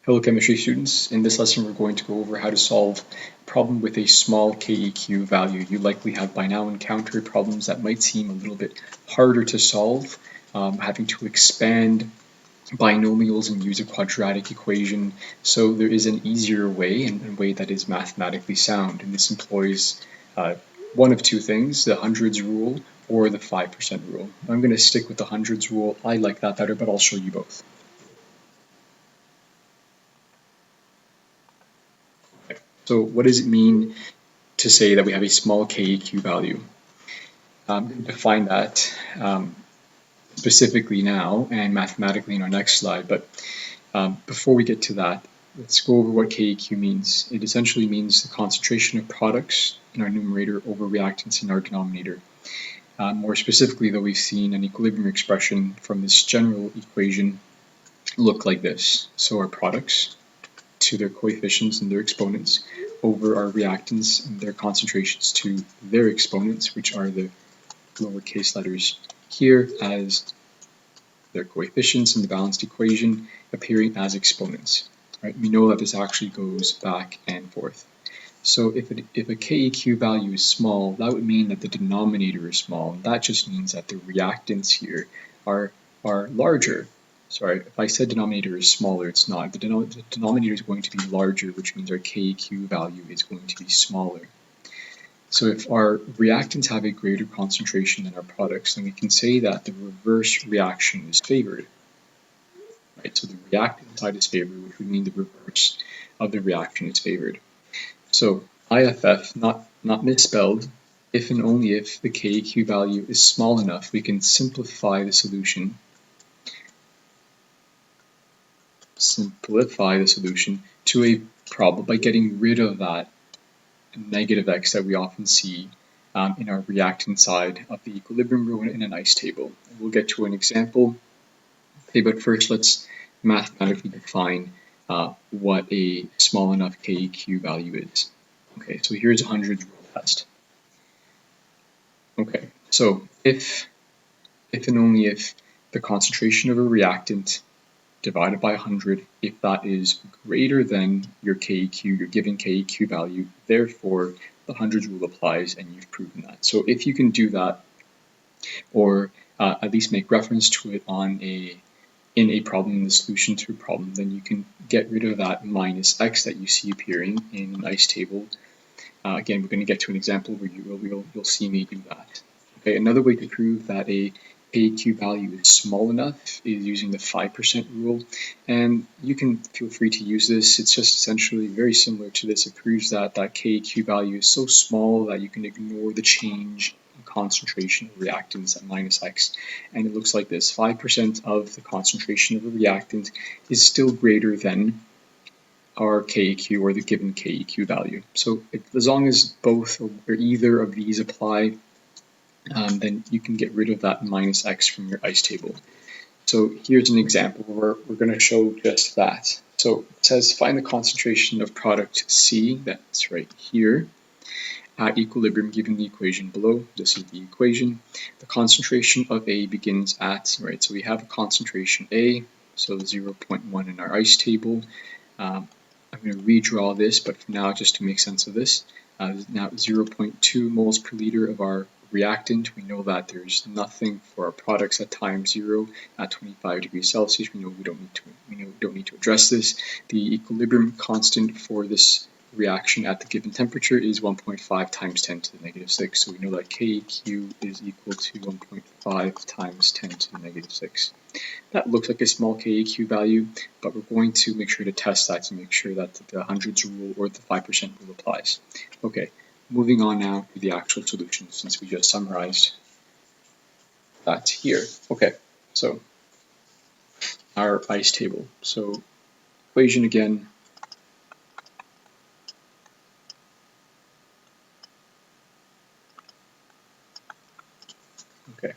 Hello chemistry students, in this lesson we're going to go over how to solve a problem with a small KEQ value. You likely have by now encountered problems that might seem a little bit harder to solve, having to expand binomials and use a quadratic equation. So there is an easier way and a way that is mathematically sound, and this employs one of two things, the hundreds rule or the 5% rule. I'm going to stick with the hundreds rule. I like that better, but I'll show you both. So what does it mean to say that we have a small KEQ value? I'm going to define that specifically now and mathematically in our next slide, but before we get to that, let's go over what KEQ means. It essentially means the concentration of products in our numerator over reactants in our denominator. More specifically, though, we've seen an equilibrium expression from this general equation look like this. So our products to their coefficients and their exponents over our reactants and their concentrations to their exponents, which are the lowercase letters here as their coefficients in the balanced equation appearing as exponents. Right? We know that this actually goes back and forth. So if a KEQ value is small, that would mean that the denominator is small. And that just means that the reactants here are larger. Sorry, if I said denominator is smaller, it's not. The denominator is going to be larger, which means our KEQ value is going to be smaller. So if our reactants have a greater concentration than our products, then we can say that the reverse reaction is favored. Right? So the reactant side is favored, which would mean the reverse of the reaction is favored. So IFF, not misspelled, if and only if the KEQ value is small enough, we can simplify the solution to a problem by getting rid of that negative x that we often see in our reactant side of the equilibrium rule in a nice table. And we'll get to an example. Okay, but first let's mathematically define what a small enough KEQ value is. Okay, so here's a hundreds rule test. Okay, so if and only if the concentration of a reactant divided by 100, if that is greater than your KEQ, your given KEQ value, therefore the hundreds rule applies and you've proven that. So if you can do that, or at least make reference to it in a problem, in the solution to a problem, then you can get rid of that minus x that you see appearing in a nice table. Again, we're going to get to an example where you'll see me do that. Okay, another way to prove that a KEQ value is small enough is using the 5% rule, and you can feel free to use this. It's just essentially very similar to this. It proves that that KEQ value is so small that you can ignore the change in concentration of reactants at minus x, and it looks like this. 5% of the concentration of a reactant is still greater than our KEQ or the given KEQ value. So as long as both or either of these apply, then you can get rid of that minus x from your ICE table. So here's an example where we're going to show just that. So it says find the concentration of product C, that's right here, at equilibrium given the equation below. This is the equation. The concentration of A begins at, right, so we have a concentration A, so 0.1 in our ICE table. I'm going to redraw this, but for now, just to make sense of this, now 0.2 moles per liter of our reactant. We know that there's nothing for our products at time 0 at 25 degrees Celsius. We know we don't need to address this. The equilibrium constant for this reaction at the given temperature is 1.5 times 10 to the negative 6. So we know that KEQ is equal to 1.5 times 10 to the negative 6. That looks like a small KEQ value, but we're going to make sure to test that to make sure that the hundreds rule or the 5% rule applies. Okay, moving on now to the actual solution since we just summarized that here. Okay, so our ICE table. So equation again. Okay.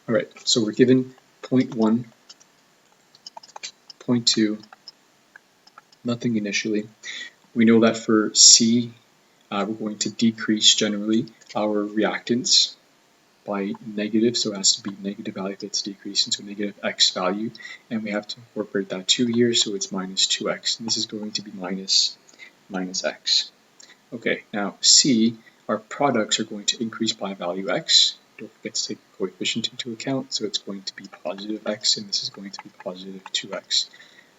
All right, so we're given 0.1, 0.2, nothing initially. We know that for C, we're going to decrease generally our reactants by negative, so it has to be negative value if it's decreasing, so negative x value, and we have to incorporate that 2 here, so it's minus 2x, and this is going to be minus x. Okay, now C, our products are going to increase by value x. Don't forget to take the coefficient into account, so it's going to be positive x, and this is going to be positive 2x.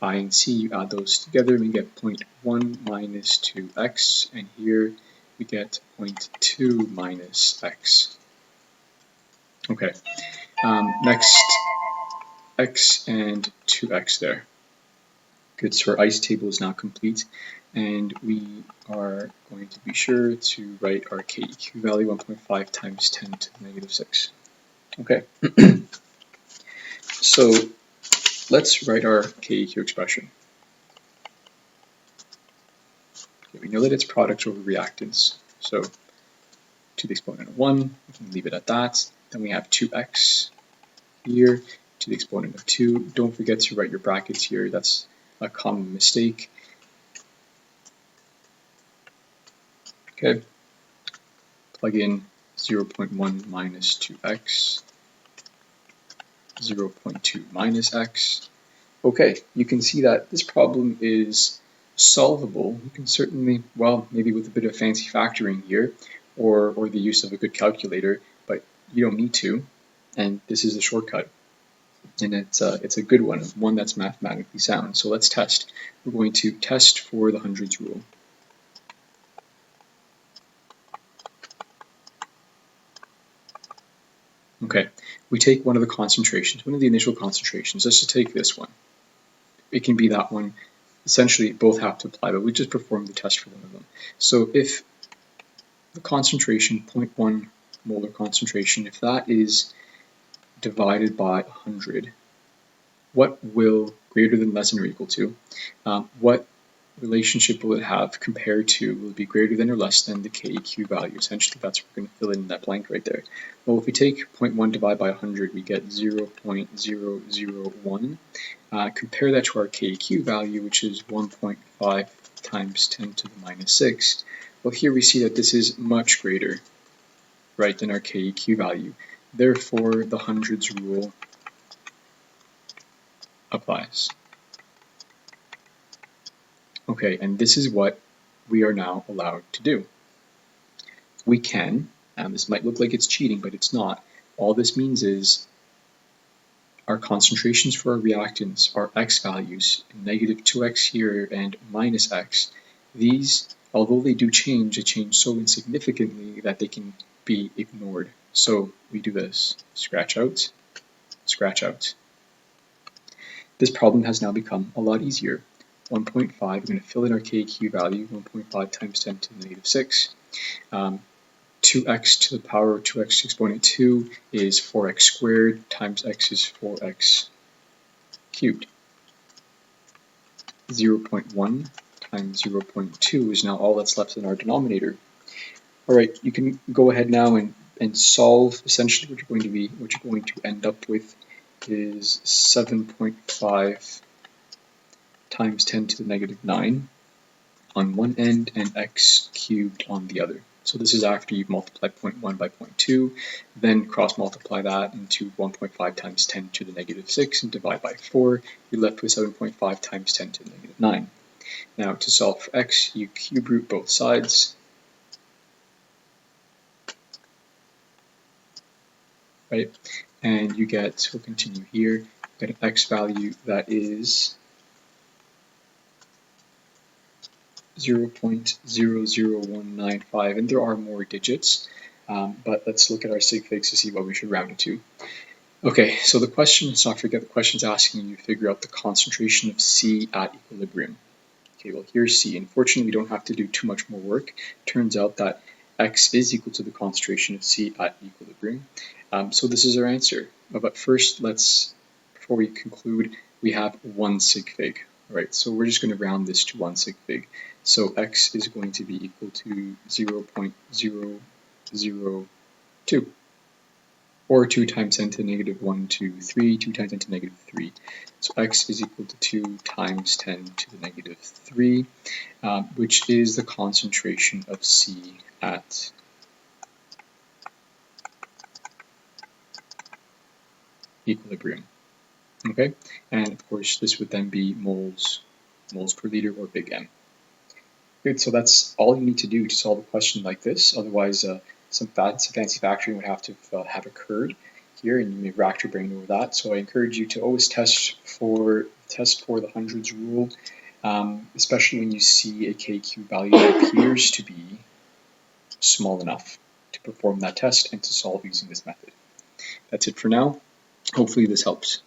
I and C, you add those together, and we get 0.1 minus 2x, and here we get 0.2 minus x. Okay, next, x and 2x there. Good, so our ICE table is now complete, and we are going to be sure to write our KEQ value, 1.5 times 10 to the negative 6. Okay, so let's write our KEQ expression. Okay, we know that it's products over reactants, so to the exponent of 1, we can leave it at that. Then we have 2x here to the exponent of 2. Don't forget to write your brackets here, that's a common mistake. Okay, plug in 0.1 minus 2x, 0.2 minus x. Okay, you can see that this problem is solvable. You can certainly, well, maybe with a bit of fancy factoring here, or the use of a good calculator, but you don't need to, and this is a shortcut. And it's a good one that's mathematically sound. So let's test. We're going to test for the hundreds rule. Okay, we take one of the concentrations, one of the initial concentrations. Let's just take this one. It can be that one. Essentially, both have to apply, but we just perform the test for one of them. So if the concentration, 0.1 molar concentration, if that is divided by 100, what will greater than, less than, or equal to, what relationship will it have compared to, will it be greater than or less than the KEQ value? Essentially, that's what we're going to fill in that blank right there. Well, if we take 0.1 divided by 100, we get 0.001. Compare that to our KEQ value, which is 1.5 times 10 to the minus 6. Well, here we see that this is much greater, right, than our KEQ value. Therefore, the hundreds rule applies. Okay, and this is what we are now allowed to do. We can, and this might look like it's cheating, but it's not. All this means is our concentrations for our reactants are x values, negative 2x here and minus x. These, although they do change, they change so insignificantly that they can be ignored. So we do this, scratch out, scratch out. This problem has now become a lot easier. 1.5, we're going to fill in our KEQ value, 1.5 times 10 to the negative 6. 2x to the power of 2x exponent 2 is 4x squared, times x is 4x cubed. 0.1 times 0.2 is now all that's left in our denominator. Alright, you can go ahead now and solve. Essentially what you're going to end up with is 7.5 times 10 to the negative 9 on one end and x cubed on the other. So this is after you've multiplied 0.1 by 0.2, then cross multiply that into 1.5 times 10 to the negative 6 and divide by 4. You're left with 7.5 times 10 to the negative 9. Now to solve for x, you cube root both sides. Right? And you get, we'll continue here, get an x value that is 0.00195, and there are more digits, but let's look at our sig figs to see what we should round it to. Okay, so the question, let's not forget the question's asking you to figure out the concentration of C at equilibrium. Okay, well here's C. Unfortunately, we don't have to do too much more work. Turns out that X is equal to the concentration of C at equilibrium. So this is our answer. But first, before we conclude, we have one sig fig. Alright, so we're just going to round this to one sig fig. So x is going to be equal to 0.002, or 2 times 10 to the negative 1, 2, 3, 2 times 10 to the negative 3. So x is equal to 2 times 10 to the negative 3, which is the concentration of C at equilibrium. Okay, and of course this would then be moles per liter, or big M. Good, so that's all you need to do to solve a question like this. Otherwise, some fancy factoring would have to have occurred here, and you may have racked your brain over that. So I encourage you to always test for the hundreds rule, especially when you see a KQ value that appears to be small enough to perform that test and to solve using this method. That's it for now. Hopefully this helps.